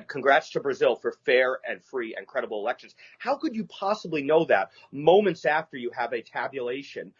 Congrats to Brazil for fair and free and credible elections. How could you possibly know that moments after you have a tabulation?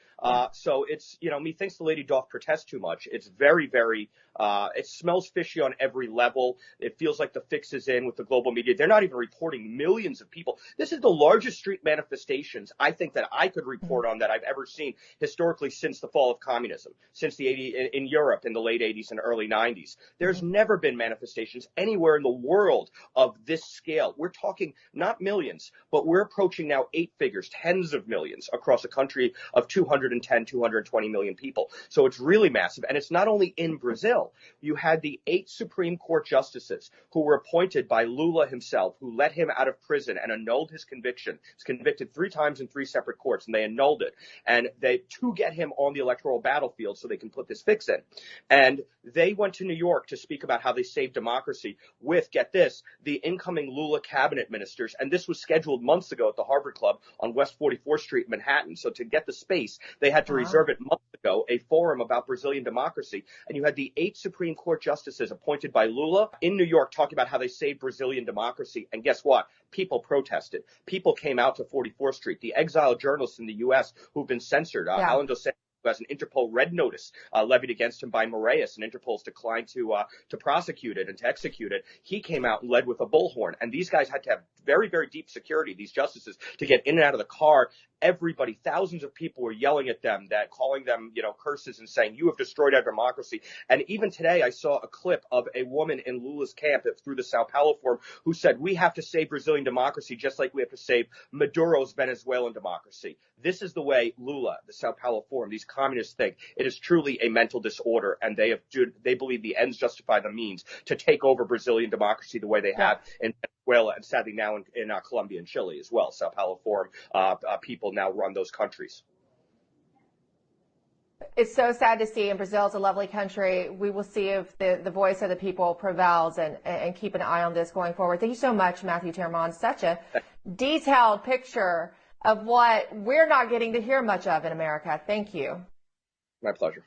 So it's, methinks the lady doth protest too much. It's very, very, it smells fishy on every level. It feels like the fix is in with the global media. They're not even reporting millions of people. This is the largest street manifestations I think that I could report on that I've ever seen historically since the fall of communism, since in Europe in the late 80s and early 90s. There's never been manifestations anywhere in the world of this scale. We're talking not millions, but we're approaching now 8 figures, tens of millions across a country of 210, 220 million people. So it's really massive. And it's not only in Brazil. You had the 8 Supreme Court justices who were appointed by Lula himself, who let him out of prison and annulled his conviction. He was convicted 3 times in 3 separate courts, and they annulled it. And to get him on the electoral battlefield so they can put this fix in. And they went to New York to speak about how they saved democracy with, get this, the incoming Lula cabinet ministers. And this was scheduled months ago at the Harvard Club on West 44th Street, Manhattan. So to get the space, they had to reserve it months ago, a forum about Brazilian democracy. And you had the 8 Supreme Court justices appointed by Lula in New York talking about how they saved Brazilian democracy. And guess what? People protested. People came out to 44th Street. The exiled journalists in the U.S. who've been censored, Alan Dos Santos, who has an Interpol red notice levied against him by Moraes, and Interpol's declined to prosecute it and to execute it. He came out and led with a bullhorn. And these guys had to have very, very deep security, these justices, to get in and out of the car. Everybody, thousands of people were yelling at them, calling them, curses and saying, you have destroyed our democracy. And even today, I saw a clip of a woman in Lula's camp through the Sao Paulo Forum who said, we have to save Brazilian democracy just like we have to save Maduro's Venezuelan democracy. This is the way Lula, the Sao Paulo Forum, these communists think. It is truly a mental disorder, and they believe the ends justify the means to take over Brazilian democracy the way they have in Venezuela, and sadly now in Colombia and Chile as well. Sao Paulo Forum people now run those countries. It's so sad to see, and Brazil is a lovely country. We will see if the voice of the people prevails, and keep an eye on this going forward. Thank you so much, Matthew Termon. Such a detailed picture of what we're not getting to hear much of in America. Thank you. My pleasure.